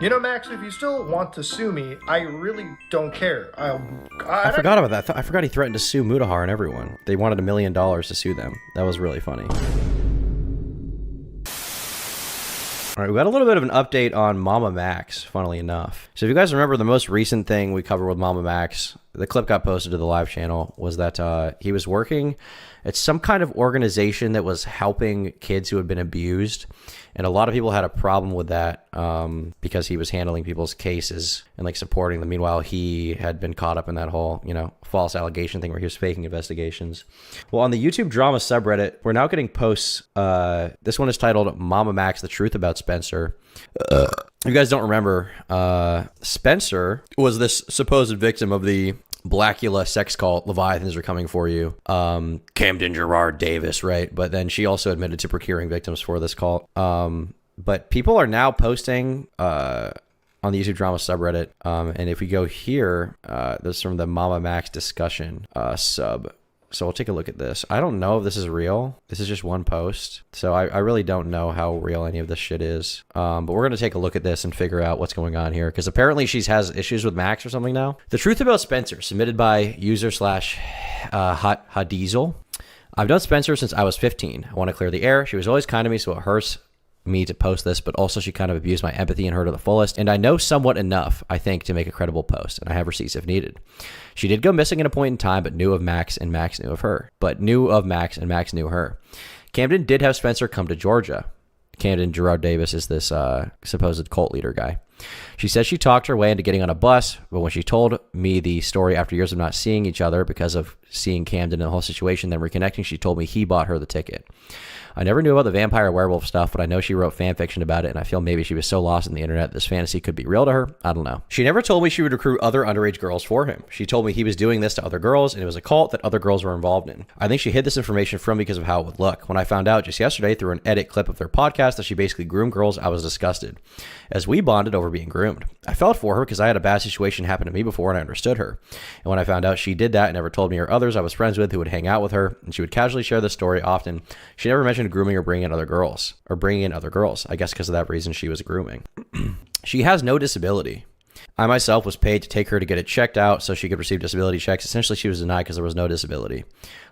You know, Max, if you still want to sue me, I really don't care. I forgot about that. I forgot he threatened to sue Mudahar and everyone. They wanted $1 million to sue them. That was really funny. All right, we got a little bit of an update on MamaMax, funnily enough. So if you guys remember, the most recent thing we covered with MamaMax, the clip got posted to the live channel, was that he was working at some kind of organization that was helping kids who had been abused. And a lot of people had a problem with that because he was handling people's cases and like supporting them. Meanwhile, he had been caught up in that whole, false allegation thing where he was faking investigations. Well, on the YouTube drama subreddit, we're now getting posts. This one is titled MamaMax, The Truth About Spencer. You guys don't remember, Spencer was this supposed victim of the Blackula sex cult, Leviathans Are Coming For You, Camden Gerard Davis, right? But then she also admitted to procuring victims for this cult. But people are now posting on the YouTube drama subreddit, and if we go here, this is from the MamaMax discussion sub. So we'll take a look at this. I don't know if this is real. This is just one post. So I really don't know how real any of this shit is. But we're going to take a look at this and figure out what's going on here. Because apparently she has issues with Max or something now. The Truth About Spencer, submitted by user slash Hadiesel. I've known Spencer since I was 15. I want to clear the air. She was always kind to me, so it hurts me to post this, but also she kind of abused my empathy and her to the fullest, and I know somewhat enough, I think, to make a credible post, and I have receipts if needed. She did go missing at a point in time, but knew of Max, and Max knew of her. Max knew her. Camden did have Spencer come to Georgia. Camden Gerard Davis is this supposed cult leader guy. She says she talked her way into getting on a bus, but when she told me the story after years of not seeing each other because of seeing Camden and the whole situation, then reconnecting, she told me he bought her the ticket. I never knew about the vampire werewolf stuff, but I know she wrote fan fiction about it, and I feel maybe she was so lost in the internet this fantasy could be real to her. I don't know. She never told me she would recruit other underage girls for him. She told me he was doing this to other girls, and it was a cult that other girls were involved in. I think she hid this information from me because of how it would look. When I found out just yesterday through an edit clip of their podcast that she basically groomed girls, I was disgusted, as we bonded over being groomed. I felt for her because I had a bad situation happen to me before and I understood her. And when I found out she did that and never told me or others I was friends with who would hang out with her, and she would casually share this story often, she never mentioned grooming or bringing in other girls. I guess because of that reason she was grooming. She has no disability. I myself was paid to take her to get it checked out so she could receive disability checks. Essentially, she was denied because there was no disability.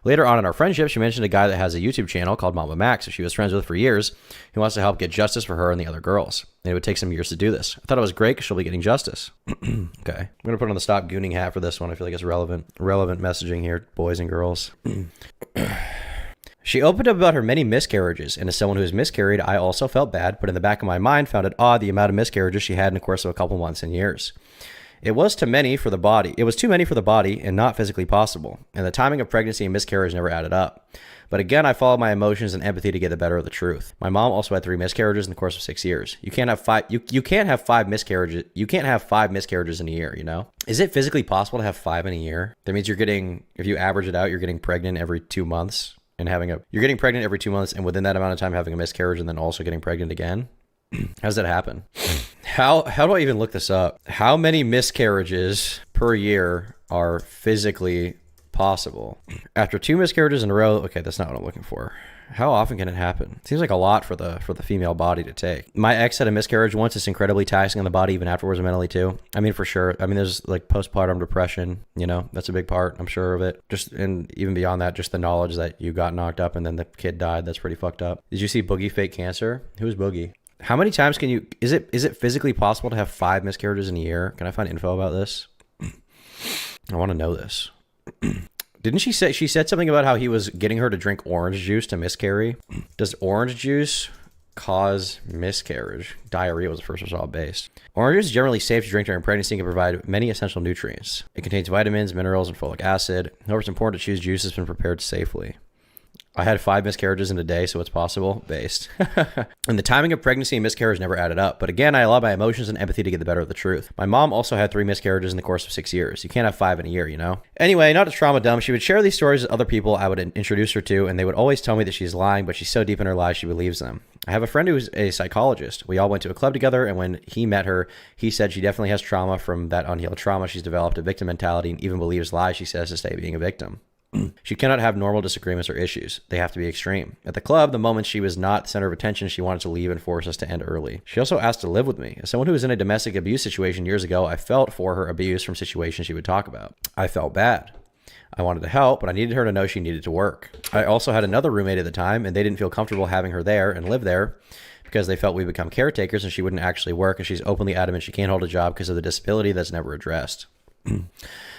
Later on in our friendship, she mentioned a guy that has a YouTube channel called MamaMax, who she was friends with for years, who wants to help get justice for her and the other girls. And it would take some years to do this. I thought it was great because she'll be getting justice. Okay. I'm going to put on the stop gooning hat for this one. I feel like it's relevant messaging here, boys and girls. She opened up about her many miscarriages, and as someone who has miscarried, I also felt bad, but in the back of my mind found it odd the amount of miscarriages she had in the course of a couple months and years. It was too many for the body and not physically possible, and the timing of pregnancy and miscarriage never added up. But again, I followed my emotions and empathy to get the better of the truth. My mom also had 3 miscarriages in the course of 6 years. You can't have five miscarriages. You can't have 5 miscarriages in a year, Is it physically possible to have 5 in a year? That means if you average it out, you're getting pregnant every 2 months. You're getting pregnant every 2 months, and within that amount of time having a miscarriage and then also getting pregnant again. How does that happen? How do I even look this up? How many miscarriages per year are physically possible? After 2 miscarriages in a row, okay, that's not what I'm looking for. How often can it happen? Seems like a lot for the female body to take. My ex had a miscarriage once. It's incredibly taxing on the body, even afterwards, mentally too. I mean, for sure. I mean, there's like postpartum depression. That's a big part. I'm sure of it. And even beyond that, just the knowledge that you got knocked up and then the kid died. That's pretty fucked up. Did you see Boogie fake cancer? Who's Boogie? How many times can you? Is it physically possible to have 5 miscarriages in a year? Can I find info about this? I want to know this. Didn't she said something about how he was getting her to drink orange juice to miscarry? Does orange juice cause miscarriage? Diarrhea was the first result based. Orange juice is generally safe to drink during pregnancy and can provide many essential nutrients. It contains vitamins, minerals, and folic acid. However, it's important to choose juice that's been prepared safely. I had 5 miscarriages in a day, so it's possible, based. And the timing of pregnancy and miscarriage never added up. But again, I allowed my emotions and empathy to get the better of the truth. My mom also had 3 miscarriages in the course of 6 years. You can't have 5 in a year, Anyway, not to trauma dump, she would share these stories with other people I would introduce her to, and they would always tell me that she's lying, but she's so deep in her lies she believes them. I have a friend who's a psychologist. We all went to a club together, and when he met her, he said she definitely has trauma from that unhealed trauma. She's developed a victim mentality and even believes lies she says to stay being a victim. She cannot have normal disagreements or issues. They have to be extreme. At the club, the moment she was not the center of attention, she wanted to leave and force us to end early. She also asked to live with me. As someone who was in a domestic abuse situation years ago, I felt for her abuse from situations she would talk about. I felt bad. I wanted to help, but I needed her to know she needed to work. I also had another roommate at the time, and they didn't feel comfortable having her there and live there because they felt we become caretakers and she wouldn't actually work, and she's openly adamant she can't hold a job because of the disability that's never addressed.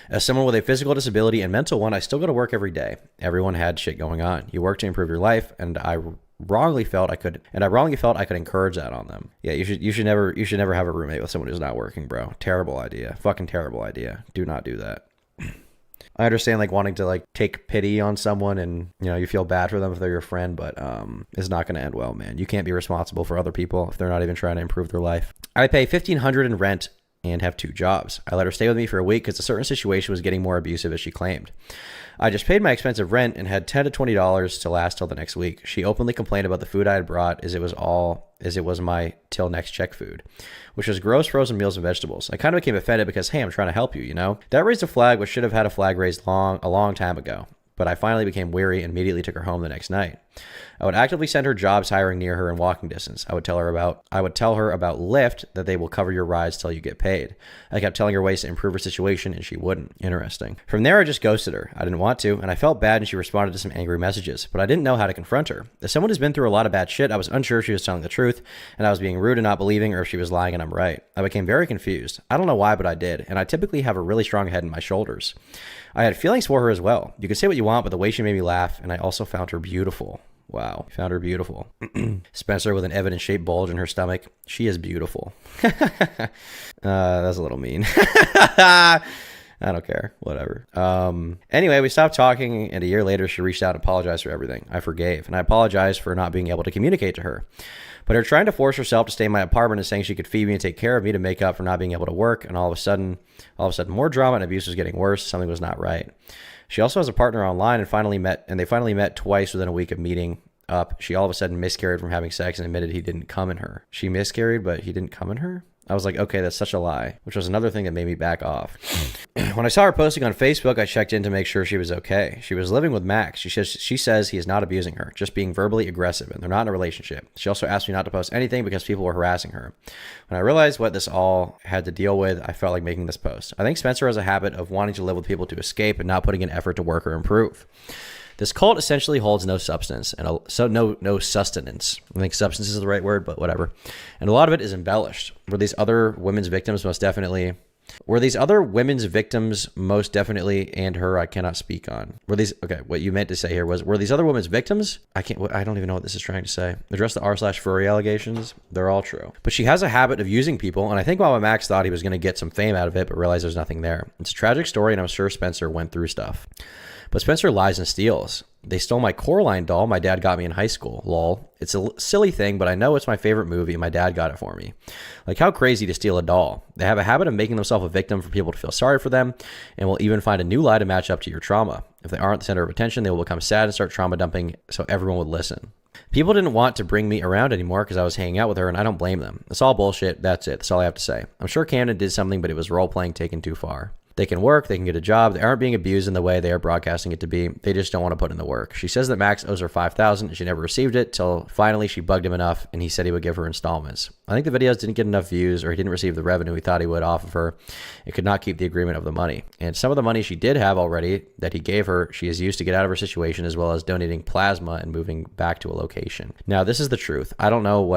As someone with a physical disability and mental one, I still go to work every day. Everyone had shit going on. You work to improve your life, and I wrongly felt I could encourage that on them. Yeah, you should never have a roommate with someone who's not working, bro. Terrible idea. Fucking terrible idea. Do not do that. I understand like wanting to like take pity on someone and, you know, you feel bad for them if they're your friend, but it's not going to end well, man. You can't be responsible for other people if they're not even trying to improve their life. I pay $1,500 in rent and have 2 jobs. I let her stay with me for a week because a certain situation was getting more abusive as she claimed. I just paid my expensive rent and had $10 to $20 to last till the next week. She openly complained about the food I had brought as it was my till next check food, which was gross frozen meals and vegetables. I kind of became offended because, hey, I'm trying to help you, you know? That raised a flag which should have had a flag raised a long time ago. But I finally became weary and immediately took her home the next night. I would actively send her jobs hiring near her in walking distance. I would tell her about Lyft, that they will cover your rides till you get paid. I kept telling her ways to improve her situation and she wouldn't. Interesting. From there, I just ghosted her. I didn't want to, and I felt bad, and she responded to some angry messages, but I didn't know how to confront her. As someone who's been through a lot of bad shit, I was unsure if she was telling the truth and I was being rude and not believing, or if she was lying and I'm right. I became very confused. I don't know why, but I did, and I typically have a really strong head in my shoulders. I had feelings for her as well. You can say what you want, but the way she made me laugh, and I also found her beautiful. Wow. Found her beautiful. Spencer with an evidence-shaped bulge in her stomach. She is beautiful. That's a little mean. I don't care. Whatever. Anyway, we stopped talking, and a year later, she reached out and apologized for everything. I forgave, and I apologized for not being able to communicate to her. But her trying to force herself to stay in my apartment and saying she could feed me and take care of me to make up for not being able to work, and all of a sudden, more drama and abuse was getting worse. Something was not right. She also has a partner online and they finally met twice within a week of meeting up. She all of a sudden miscarried from having sex and admitted he didn't come in her. She miscarried, but he didn't come in her? I was like, okay, that's such a lie, which was another thing that made me back off. When I saw her posting on Facebook, I checked in to make sure she was okay. She was living with Max. She says he is not abusing her, just being verbally aggressive, and they're not in a relationship. She also asked me not to post anything because people were harassing her. When I realized what this all had to deal with, I felt like making this post. I think Spencer has a habit of wanting to live with people to escape and not putting in effort to work or improve. This cult essentially holds no substance and no sustenance. I think substance is the right word, but whatever. And a lot of it is embellished. Were these other women's victims most definitely, and her I cannot speak on. What you meant to say here was, were these other women's victims? I don't even know what this is trying to say. Address the r/furry allegations. They're all true. But she has a habit of using people, and I think MamaMax thought he was going to get some fame out of it, but realized there's nothing there. It's a tragic story, and I'm sure Spencer went through stuff. But Spencer lies and steals. They stole my Coraline doll my dad got me in high school. Lol. It's a silly thing, but I know it's my favorite movie and my dad got it for me. Like, how crazy to steal a doll. They have a habit of making themselves a victim for people to feel sorry for them, and will even find a new lie to match up to your trauma. If they aren't the center of attention, they will become sad and start trauma dumping so everyone would listen. People didn't want to bring me around anymore because I was hanging out with her, and I don't blame them. It's all bullshit. That's it. That's all I have to say. I'm sure Camden did something, but it was role-playing taken too far. They can work, they can get a job. They aren't being abused in the way they are broadcasting it to be. They just don't want to put in the work. She says that Max owes her $5,000 and she never received it till finally she bugged him enough and he said he would give her installments. I think the videos didn't get enough views, or he didn't receive the revenue he thought he would off of her. It could not keep the agreement of the money. And some of the money she did have already that he gave her, she has used to get out of her situation, as well as donating plasma and moving back to a location. Now, this is the truth. I don't know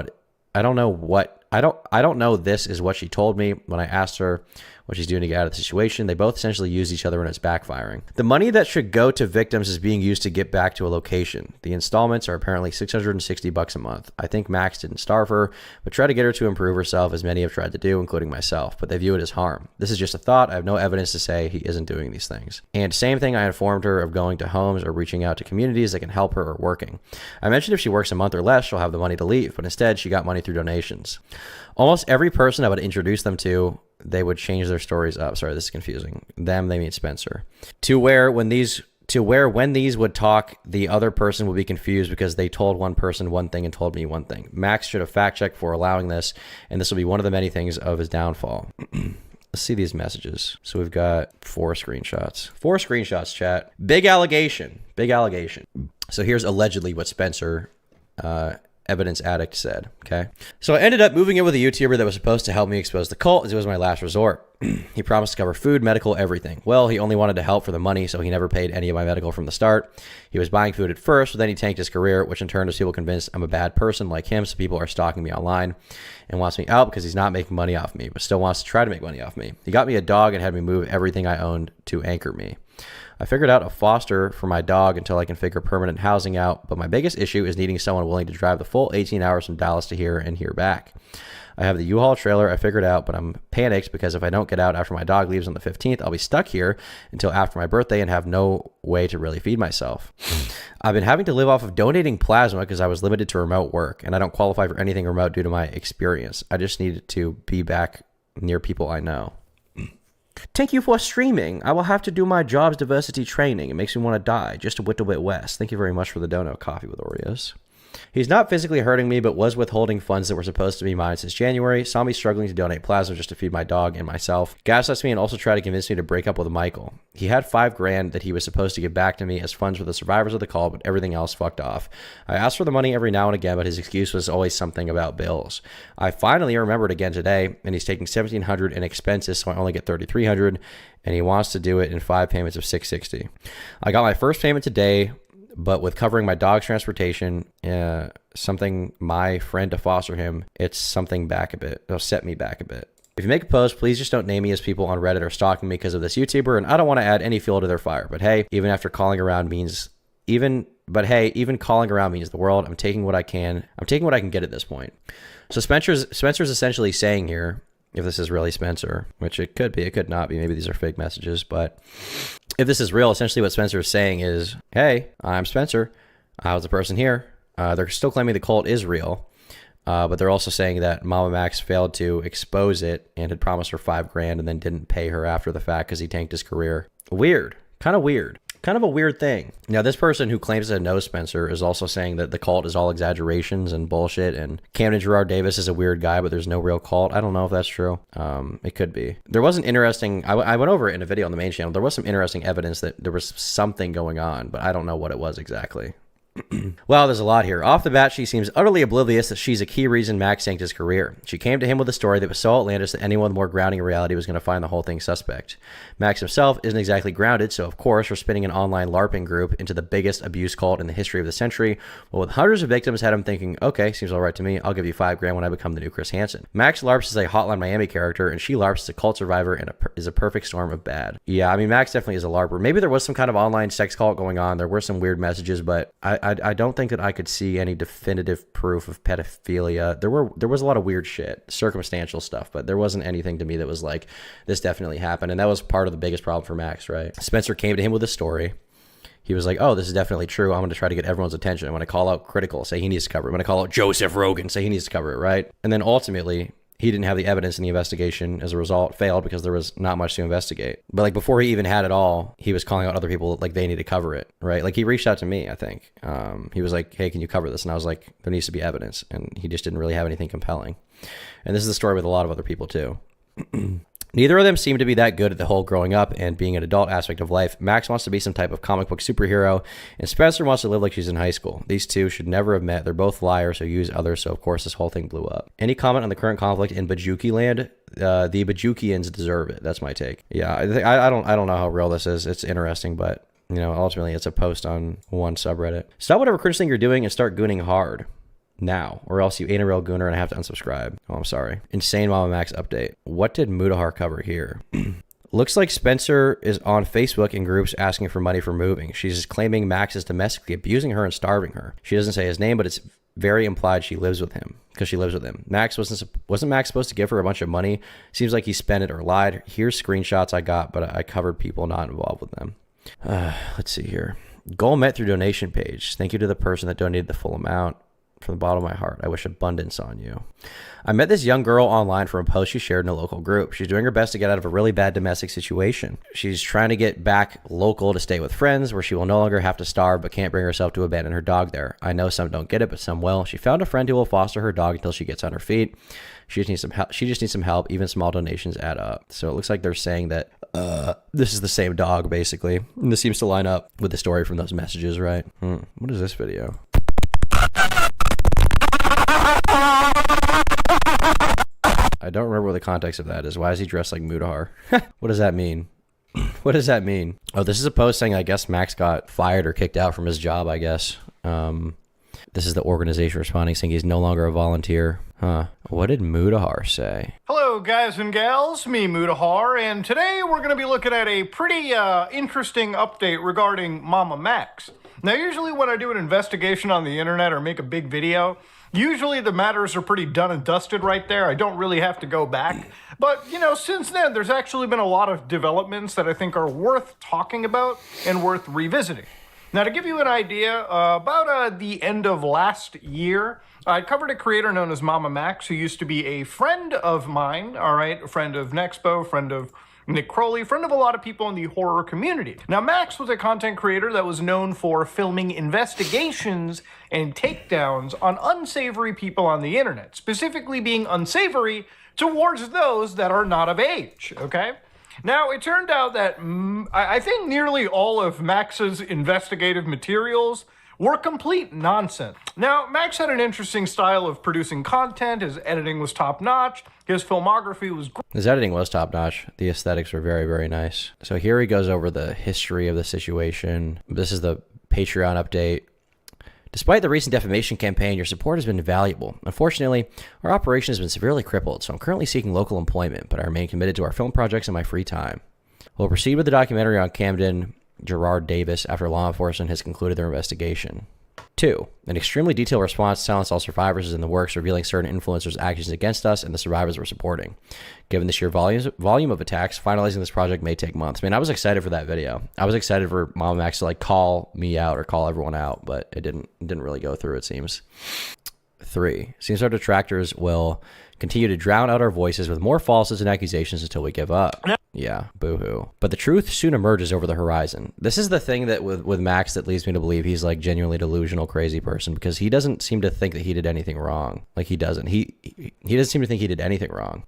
this is what she told me when I asked her what she's doing to get out of the situation. They both essentially use each other and it's backfiring. The money that should go to victims is being used to get back to a location. The installments are apparently $660 a month. I think Max didn't starve her, but tried to get her to improve herself, as many have tried to do, including myself, but they view it as harm. This is just a thought. I have no evidence to say he isn't doing these things. And same thing, I informed her of going to homes or reaching out to communities that can help her or working. I mentioned if she works a month or less, she'll have the money to leave, but instead she got money through donations. Almost every person I would introduce them to, they would change their stories up. Sorry, this is confusing. Them, they mean Spencer. To where when these would talk, the other person would be confused because they told one person one thing and told me one thing. Max should have fact-checked for allowing this, and this will be one of the many things of his downfall. Let's see these messages. So we've got 4 screenshots. 4 screenshots, chat. Big allegation. Big allegation. So here's allegedly what Spencer, evidence addict, said. Okay. So I ended up moving in with a YouTuber that was supposed to help me expose the cult, as it was my last resort. He promised to cover food, medical, everything. Well, he only wanted to help for the money, so he never paid any of my medical from the start. He was buying food at first, but then he tanked his career, which in turn has people convinced I'm a bad person like him, so people are stalking me online and wants me out because he's not making money off me, but still wants to try to make money off me. He got me a dog and had me move everything I owned to anchor me. I figured out a foster for my dog until I can figure permanent housing out, but my biggest issue is needing someone willing to drive the full 18 hours from Dallas to here and here back. I have the U-Haul trailer I figured out, but I'm panicked because if I don't get out after my dog leaves on the 15th, I'll be stuck here until after my birthday and have no way to really feed myself. I've been having to live off of donating plasma because I was limited to remote work, and I don't qualify for anything remote due to my experience. I just need to be back near people I know. Thank you for streaming. I will have to do my job's diversity training. It makes me want to die. Just a little bit west. Thank you very much for the dono. Coffee with Oreos. He's not physically hurting me, but was withholding funds that were supposed to be mine since January. Saw me struggling to donate plasma just to feed my dog and myself. Gaslights me and also tried to convince me to break up with Michael. He had $5,000 that he was supposed to give back to me as funds for the survivors of the call, but everything else fucked off. I asked for the money every now and again, but his excuse was always something about bills. I finally remembered again today, and he's taking $1,700 in expenses, so I only get $3,300, and he wants to do it in 5 payments of $660. I got my first payment today, but with covering my dog's transportation, something my friend to foster him, it's something back a bit. It'll set me back a bit. If you make a post, please just don't name me as people on Reddit are stalking me because of this YouTuber, and I don't want to add any fuel to their fire. But hey, even calling around means the world. I'm taking what I can. I'm taking what I can get at this point. So Spencer's essentially saying here, if this is really Spencer, which it could be, it could not be. Maybe these are fake messages, but if this is real, essentially what Spencer is saying is, hey, I'm Spencer. I was the person here. They're still claiming the cult is real, but they're also saying that MamaMax failed to expose it and had promised her $5,000 and then didn't pay her after the fact because he tanked his career. Weird. Kind of weird. Kind of a weird thing. Now, this person who claims to know Spencer is also saying that the cult is all exaggerations and bullshit, and Camden Gerard Davis is a weird guy, but there's no real cult. I don't know if that's true. It could be. There was an interesting, I went over it in a video on the main channel. There was some interesting evidence that there was something going on, but I don't know what it was exactly. Well, there's a lot here. Off the bat, she seems utterly oblivious that she's a key reason Max tanked his career. She came to him with a story that was so outlandish that anyone with more grounding in reality was going to find the whole thing suspect. Max himself isn't exactly grounded, so of course we're spinning an online LARPing group into the biggest abuse cult in the history of the century. Well, with hundreds of victims had him thinking, okay, seems all right to me. I'll give you $5,000 when I become the new Chris Hansen. Max LARPs as a Hotline Miami character, and she LARPs as a cult survivor and is a perfect storm of bad. Yeah, I mean, Max definitely is a LARPer. Maybe there was some kind of online sex cult going on. There were some weird messages, but I don't think that I could see any definitive proof of pedophilia. There was a lot of weird shit, circumstantial stuff, but there wasn't anything to me that was like, this definitely happened. And that was part of the biggest problem for Max, right? Spencer came to him with a story. He was like, oh, this is definitely true. I'm going to try to get everyone's attention. I'm going to call out Critical, say he needs to cover it. I'm going to call out Joseph Rogan, say he needs to cover it, right? And then ultimately, he didn't have the evidence in the investigation. As a result, failed because there was not much to investigate. But like before he even had it all, he was calling out other people like they need to cover it, right? Like he reached out to me, I think. He was like, hey, can you cover this? And I was like, there needs to be evidence. And he just didn't really have anything compelling. And this is the story with a lot of other people too. Neither of them seem to be that good at the whole growing up and being an adult aspect of life. Max wants to be some type of comic book superhero, and Spencer wants to live like she's in high school. These two should never have met. They're both liars who use others, so of course this whole thing blew up. Any comment on the current conflict in Bajuki land? The Bajukians deserve it. That's my take. Yeah, I don't know how real this is. It's interesting, but you know, ultimately it's a post on one subreddit. Stop whatever cringe thing you're doing and start gooning hard. Now, or else you ain't a real gooner and I have to unsubscribe. Oh, I'm sorry. Insane MamaMax update. What did Mudahar cover here? Looks like Spencer is on Facebook in groups asking for money for moving. She's claiming Max is domestically abusing her and starving her. She doesn't say his name, but it's very implied she lives with him because she lives with him. Wasn't Max supposed to give her a bunch of money? Seems like he spent it or lied. Here's screenshots I got, but I covered people not involved with them. Let's see here. Goal met through donation page. Thank you to the person that donated the full amount. From the bottom of my heart, I wish abundance on you. I met this young girl online from a post she shared in a local group. She's doing her best to get out of a really bad domestic situation. She's trying to get back local to stay with friends where she will no longer have to starve but can't bring herself to abandon her dog there. I know some don't get it, but some will. She found a friend who will foster her dog until she gets on her feet. She just needs some help. Even small donations add up. So it looks like they're saying that this is the same dog, basically. And this seems to line up with the story from those messages, right? What is this video? I don't remember what the context of that is. Why is he dressed like Mudahar? What does that mean? What does that mean? Oh, this is a post saying, I guess Max got fired or kicked out from his job, I guess. This is the organization responding, saying he's no longer a volunteer. Huh. What did Mudahar say? Hello, guys and gals. Me, Mudahar, and today we're going to be looking at a pretty interesting update regarding MamaMax. Now, usually when I do an investigation on the internet or make a big video, usually the matters are pretty done and dusted right there. I don't really have to go back. But, you know, since then, there's actually been a lot of developments that I think are worth talking about and worth revisiting. Now, to give you an idea, about the end of last year, I covered a creator known as MamaMax, who used to be a friend of mine, all right, a friend of Nexpo, friend of Nick Crowley, friend of a lot of people in the horror community. Now, Max was a content creator that was known for filming investigations and takedowns on unsavory people on the internet, specifically being unsavory towards those that are not of age, okay? Now, it turned out that I think nearly all of Max's investigative materials were complete nonsense. Now, Max had an interesting style of producing content. His editing was top-notch. His filmography was great. His editing was top-notch. The aesthetics were very, very nice. So here he goes over the history of the situation. This is the Patreon update. Despite the recent defamation campaign, your support has been invaluable. Unfortunately, our operation has been severely crippled, so I'm currently seeking local employment, but I remain committed to our film projects in my free time. We'll proceed with the documentary on Camden Gerard Davis after law enforcement has concluded their investigation. 2. An extremely detailed response to silence all survivors is in the works, revealing certain influencers' actions against us and the survivors we're supporting. Given the sheer volume of attacks, finalizing this project may take months. I mean, I was excited for that video. I was excited for MamaMax to like call me out or call everyone out, but it didn't really go through, it seems. 3. Seems our detractors will continue to drown out our voices with more falsehoods and accusations until we give up. Yeah, boo-hoo. But the truth soon emerges over the horizon. This is the thing that with Max that leads me to believe he's like genuinely delusional, crazy person, because he doesn't seem to think that he did anything wrong. Like he doesn't. He doesn't seem to think he did anything wrong.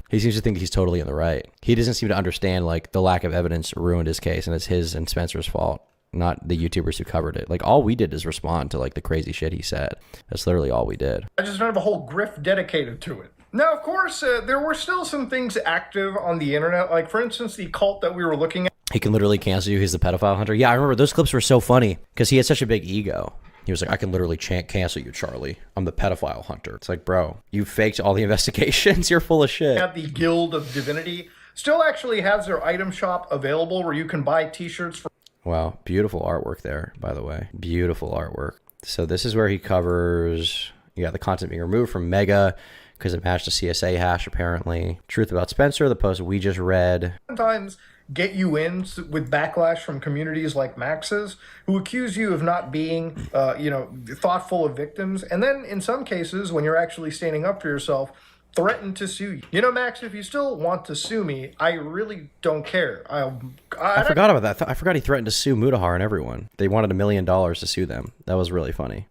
He seems to think that he's totally in the right. He doesn't seem to understand like the lack of evidence ruined his case, and it's his and Spencer's fault, not the YouTubers who covered it. Like all we did is respond to like the crazy shit he said. That's literally all we did. I just don't have a whole grift dedicated to it. Now, of course, there were still some things active on the internet, like, for instance, the cult that we were looking at. He can literally cancel you. He's the pedophile hunter. Yeah, I remember those clips were so funny because he had such a big ego. He was like, I can literally cancel you, Charlie. I'm the pedophile hunter. It's like, bro, you faked all the investigations. You're full of shit. At the Guild of Divinity still actually has their item shop available where you can buy t-shirts for... Wow, beautiful artwork there, by the way. Beautiful artwork. So this is where he covers, the content being removed from Mega because it matched a CSA hash, apparently. Truth about Spencer, the post we just read. Sometimes get you in with backlash from communities like Max's who accuse you of not being, thoughtful of victims. And then in some cases, when you're actually standing up for yourself, threaten to sue you. You know, Max, if you still want to sue me, I really don't care. I forgot about that. I forgot he threatened to sue Mudahar and everyone. They wanted $1 million to sue them. That was really funny.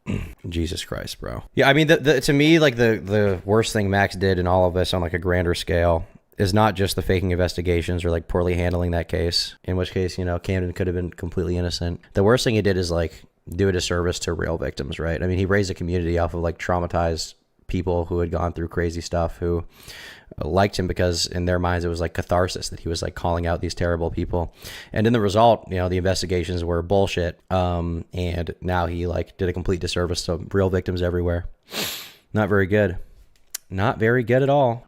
Jesus Christ, bro. Yeah, I mean, to me, like the worst thing Max did in all of this on like a grander scale is not just the faking investigations or like poorly handling that case, in which case, Camden could have been completely innocent. The worst thing he did is like do a disservice to real victims, right? I mean, he raised a community off of like traumatized people who had gone through crazy stuff who liked him because in their minds it was like catharsis that he was like calling out these terrible people, and in the result the investigations were bullshit, and now he like did a complete disservice to real victims everywhere. Not very good at all.